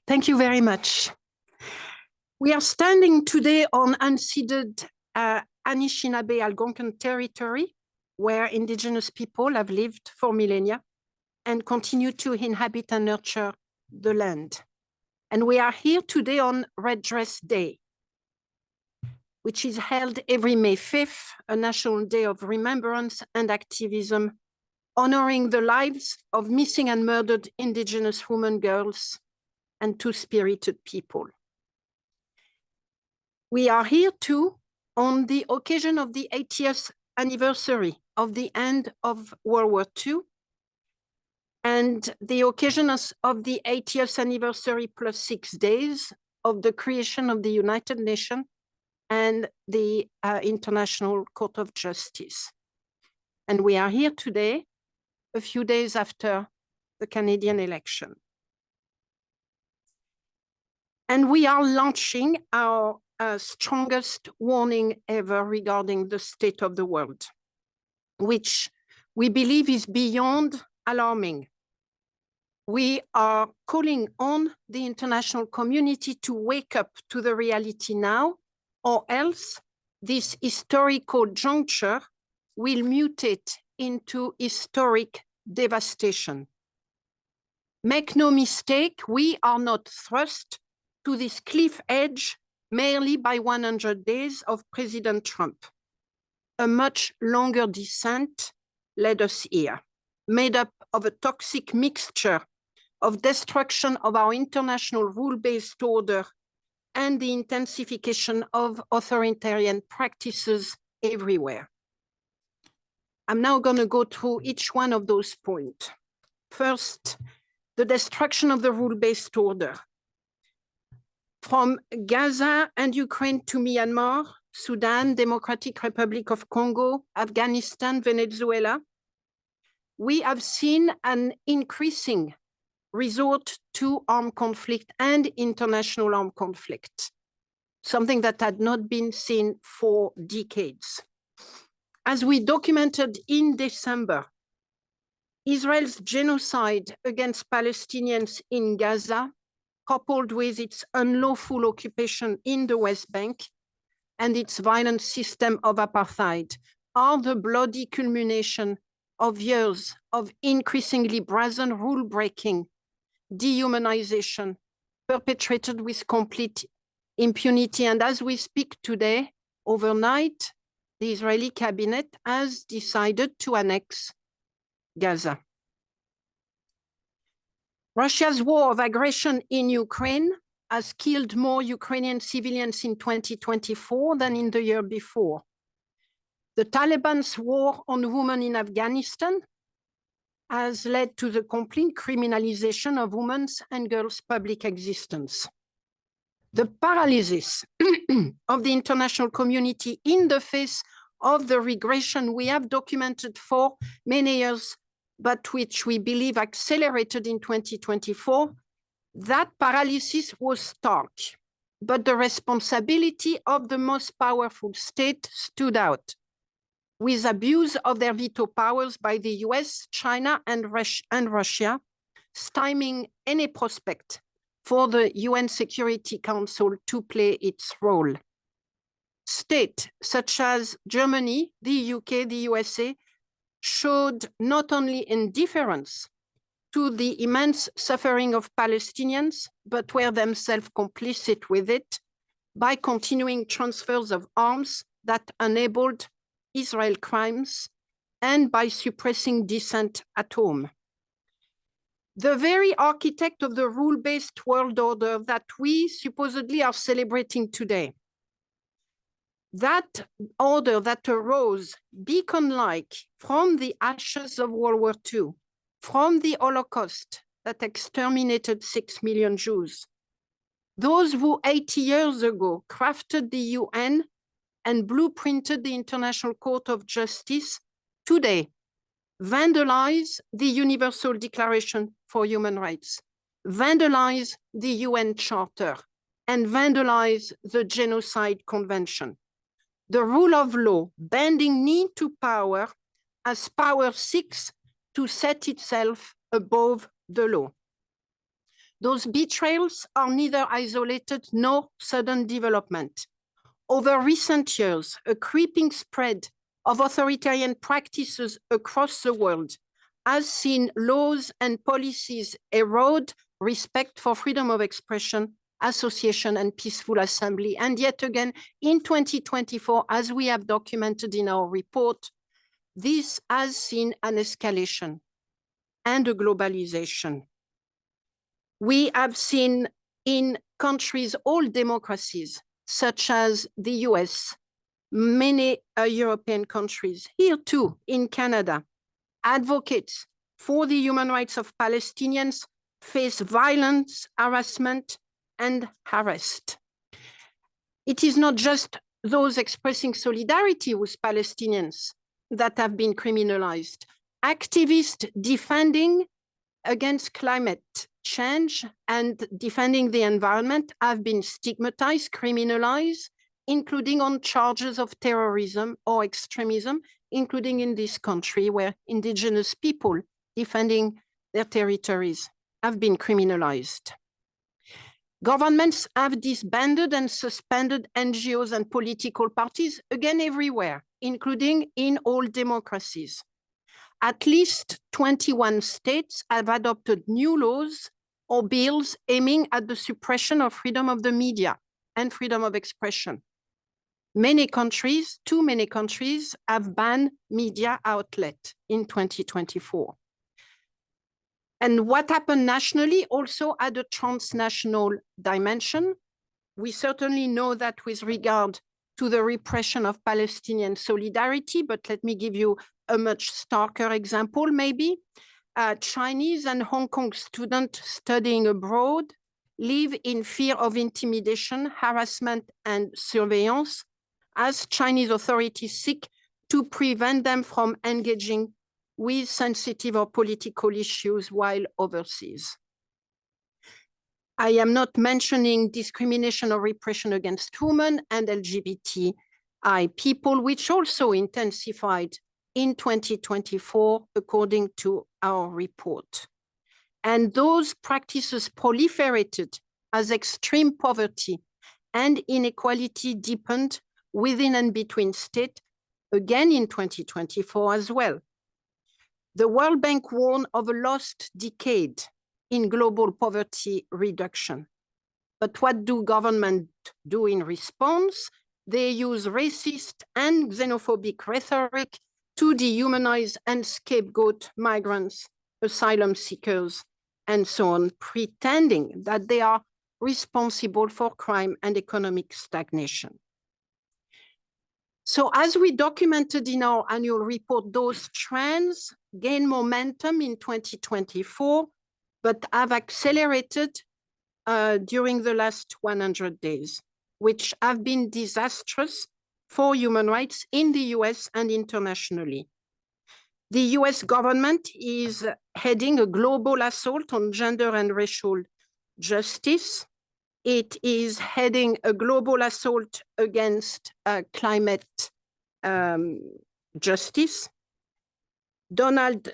Thank you very much. We are standing today on unceded Anishinaabe Algonquin territory, where indigenous people have lived for millennia and continue to inhabit and nurture the land. And we are here today on Red Dress Day, which is held every May 5th, a national day of remembrance and activism, honoring the lives of missing and murdered indigenous women, girls, and two-spirited people. We are here too on the occasion of the 80th anniversary of the end of World War II and the occasion of the 80th anniversary plus 6 days of the creation of the United Nations and the International Court of Justice. And we are here today, a few days after the Canadian election. And we are launching our strongest warning ever regarding the state of the world, which we believe is beyond alarming. We are calling on the international community to wake up to the reality now, or else this historical juncture will mutate into historic devastation. Make no mistake, we are not thrust to this cliff edge merely by 100 days of President Trump. A much longer descent led us here, made up of a toxic mixture of destruction of our international rule-based order and the intensification of authoritarian practices everywhere. I'm now going to go through each one of those points. First, the destruction of the rule-based order. From Gaza and Ukraine to Myanmar, Sudan, Democratic Republic of Congo, Afghanistan, Venezuela, we have seen an increasing resort to armed conflict and international armed conflict, something that had not been seen for decades. As we documented in December, Israel's genocide against Palestinians in Gaza, coupled with its unlawful occupation in the West Bank and its violent system of apartheid, are the bloody culmination of years of increasingly brazen rule-breaking, dehumanization, perpetrated with complete impunity. And as we speak today, overnight, the Israeli cabinet has decided to annex Gaza. Russia's war of aggression in Ukraine has killed more Ukrainian civilians in 2024 than in the year before. The Taliban's war on women in Afghanistan has led to the complete criminalization of women's and girls' public existence. The paralysis of the international community in the face of the regression we have documented for many years, but which we believe accelerated in 2024, that paralysis was stark. But the responsibility of the most powerful state stood out, with abuse of their veto powers by the US, China, and Russia, stymieing any prospect for the UN Security Council to play its role. States such as Germany, the UK, the USA, showed not only indifference to the immense suffering of Palestinians, but were themselves complicit with it by continuing transfers of arms that enabled Israel crimes and by suppressing dissent at home. The very architect of the rule-based world order that we supposedly are celebrating today, that order that arose beacon-like from the ashes of World War II, from the Holocaust that exterminated 6 million Jews, those who 80 years ago crafted the UN and blueprinted the International Court of Justice, today vandalize the Universal Declaration for Human Rights, vandalize the UN Charter, and vandalize the Genocide Convention. The rule of law, bending knee to power as power seeks to set itself above the law. Those betrayals are neither isolated nor sudden development. Over recent years, a creeping spread of authoritarian practices across the world has seen laws and policies erode respect for freedom of expression, association, and peaceful assembly. And yet again, in 2024, as we have documented in our report, this has seen an escalation and a globalization. We have seen in countries, all democracies, such as the US, many European countries, here too, in Canada, advocates for the human rights of Palestinians face violence, harassment, and arrest. It is not just those expressing solidarity with Palestinians that have been criminalized. Activists defending against climate change and defending the environment have been stigmatized, criminalized, including on charges of terrorism or extremism, including in this country where indigenous people defending their territories have been criminalized. Governments have disbanded and suspended NGOs and political parties, again everywhere, including in all democracies. At least 21 states have adopted new laws or bills aiming at the suppression of freedom of the media and freedom of expression. Many countries, too many countries, have banned media outlets in 2024. And what happened nationally also had a transnational dimension. We certainly know that with regard to the repression of Palestinian solidarity, but let me give you a much starker example, maybe. Chinese and Hong Kong students studying abroad live in fear of intimidation, harassment, and surveillance as Chinese authorities seek to prevent them from engaging with sensitive or political issues while overseas. I am not mentioning discrimination or repression against women and LGBTI people, which also intensified in 2024, according to our report. And those practices proliferated as extreme poverty and inequality deepened within and between states, again in 2024 as well. The World Bank warned of a lost decade in global poverty reduction. But what do governments do in response? They use racist and xenophobic rhetoric to dehumanize and scapegoat migrants, asylum seekers, and so on, pretending that they are responsible for crime and economic stagnation. So as we documented in our annual report, those trends gained momentum in 2024, but have accelerated during the last 100 days, which have been disastrous for human rights in the US and internationally. The US government is heading a global assault on gender and racial justice. It is heading a global assault against climate justice. Donald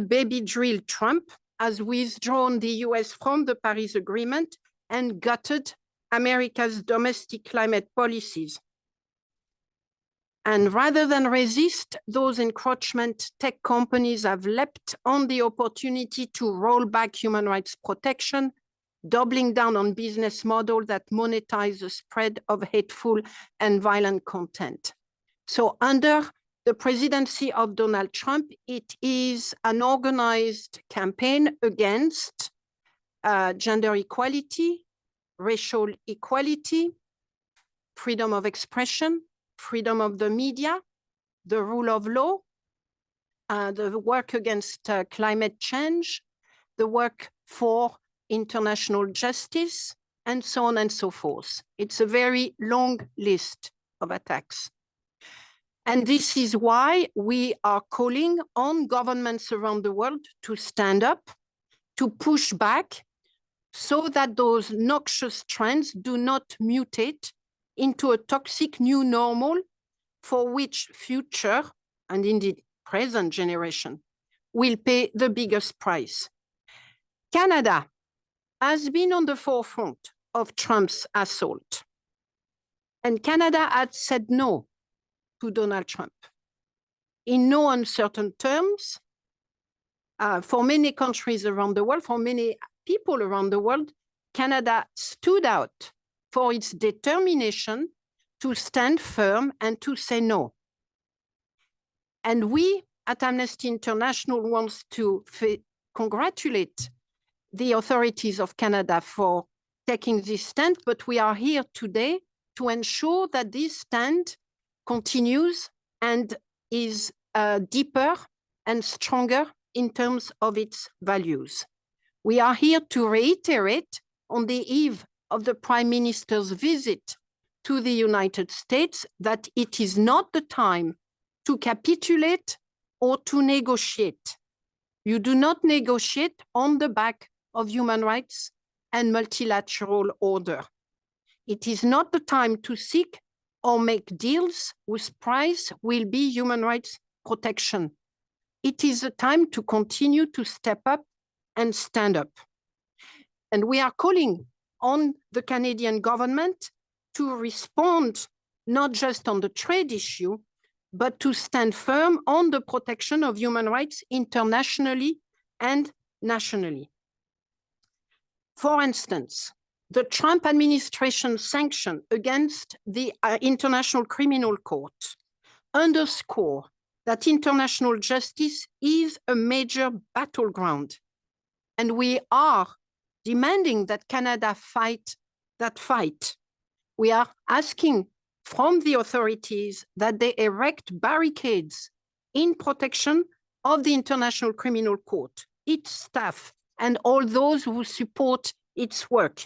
Baby Drill Trump has withdrawn the US from the Paris Agreement and gutted America's domestic climate policies. And rather than resist those encroachment, tech companies have leapt on the opportunity to roll back human rights protection, doubling down on business models that monetize the spread of hateful and violent content. So under the presidency of Donald Trump, it is an organized campaign against gender equality, racial equality, freedom of expression, freedom of the media, the rule of law, the work against climate change, the work for international justice, and so on and so forth. It's a very long list of attacks. And this is why we are calling on governments around the world to stand up, to push back, so that those noxious trends do not mutate into a toxic new normal for which future, and indeed present generation, will pay the biggest price. Canada has been on the forefront of Trump's assault. And Canada had said no to Donald Trump. In no uncertain terms, for many countries around the world, for many people around the world, Canada stood out for its determination to stand firm and to say no. And we at Amnesty International want to congratulate the authorities of Canada for taking this stand, but we are here today to ensure that this stand continues and is deeper and stronger in terms of its values. We are here to reiterate on the eve of the Prime Minister's visit to the United States that it is not the time to capitulate or to negotiate. You do not negotiate on the back of human rights and multilateral order. It is not the time to seek or make deals whose price will be human rights protection. It is a time to continue to step up and stand up. And we are calling on the Canadian government to respond not just on the trade issue, but to stand firm on the protection of human rights internationally and nationally. For instance, the Trump administration sanction against the International Criminal Court underscore that international justice is a major battleground. And we are demanding that Canada fight that fight. We are asking from the authorities that they erect barricades in protection of the International Criminal Court, its staff, and all those who support its work.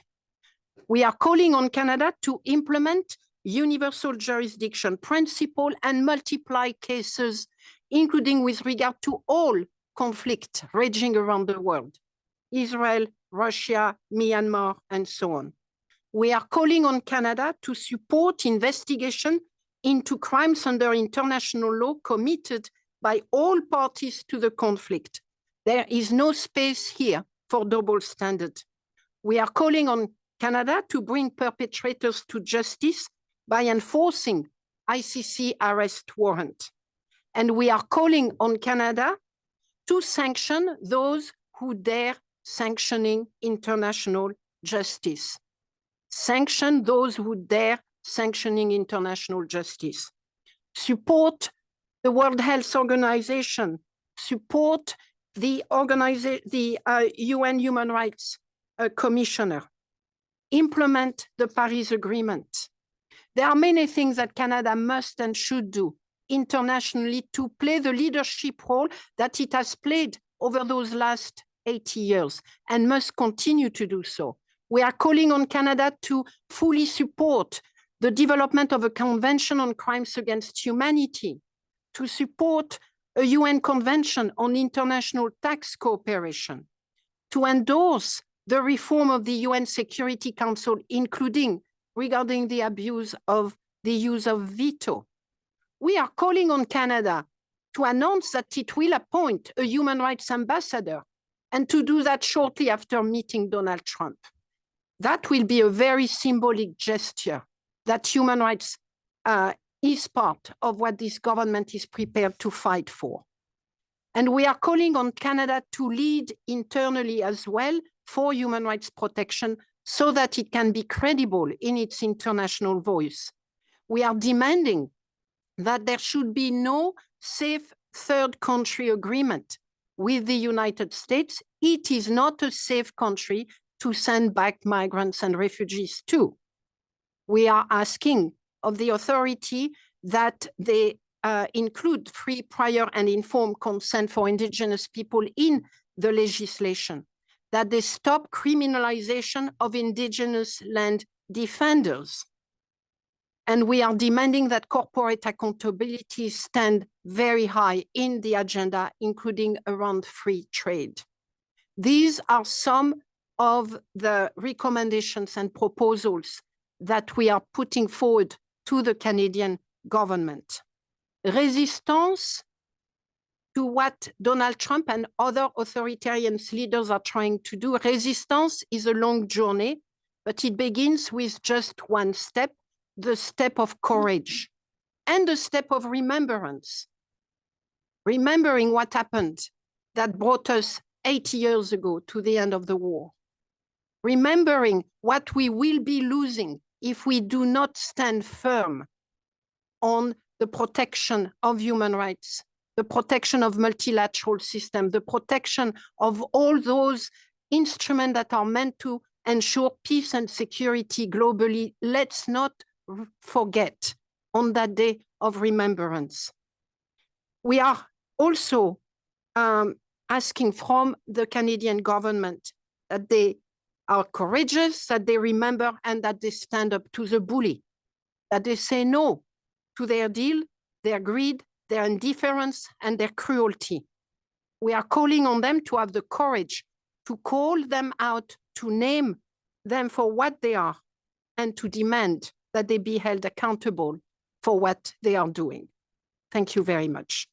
We are calling on Canada to implement universal jurisdiction principle and multiply cases, including with regard to all conflict raging around the world, Israel, Russia, Myanmar, and so on. We are calling on Canada to support investigation into crimes under international law committed by all parties to the conflict. There is no space here for double standard. We are calling on Canada to bring perpetrators to justice by enforcing ICC arrest warrant. And we are calling on Canada to sanction those who dare sanctioning international justice. Sanction those who dare sanctioning international justice. Support the World Health Organization. Support the UN Human Rights Commissioner. Implement the Paris Agreement. There are many things that Canada must and should do internationally to play the leadership role that it has played over those last 80 years and must continue to do so. We are calling on Canada to fully support the development of a Convention on Crimes Against Humanity, to support a UN Convention on International Tax Cooperation, to endorse the reform of the UN Security Council, including regarding the abuse of the use of veto. We are calling on Canada to announce that it will appoint a human rights ambassador and to do that shortly after meeting Donald Trump. That will be a very symbolic gesture that human rights is part of what this government is prepared to fight for. And we are calling on Canada to lead internally as well for human rights protection so that it can be credible in its international voice. We are demanding that there should be no safe third country agreement with the United States. It is not a safe country to send back migrants and refugees to. We are asking of the authority that they include free, prior, and informed consent for Indigenous people in the legislation, that they stop criminalization of Indigenous land defenders. And we are demanding that corporate accountability stand very high in the agenda, including around free trade. These are some of the recommendations and proposals that we are putting forward to the Canadian government. Resistance to what Donald Trump and other authoritarian leaders are trying to do. Resistance is a long journey, but it begins with just one step, the step of courage and the step of remembrance. Remembering what happened that brought us 80 years ago to the end of the war. Remembering what we will be losing if we do not stand firm on the protection of human rights, the protection of multilateral system, the protection of all those instruments that are meant to ensure peace and security globally. Let's not forget on that day of remembrance. We are also asking from the Canadian government that they are courageous, that they remember, and that they stand up to the bully, that they say no to their deal, their greed, their indifference, and their cruelty. We are calling on them to have the courage to call them out, to name them for what they are, and to demand that they be held accountable for what they are doing. Thank you very much.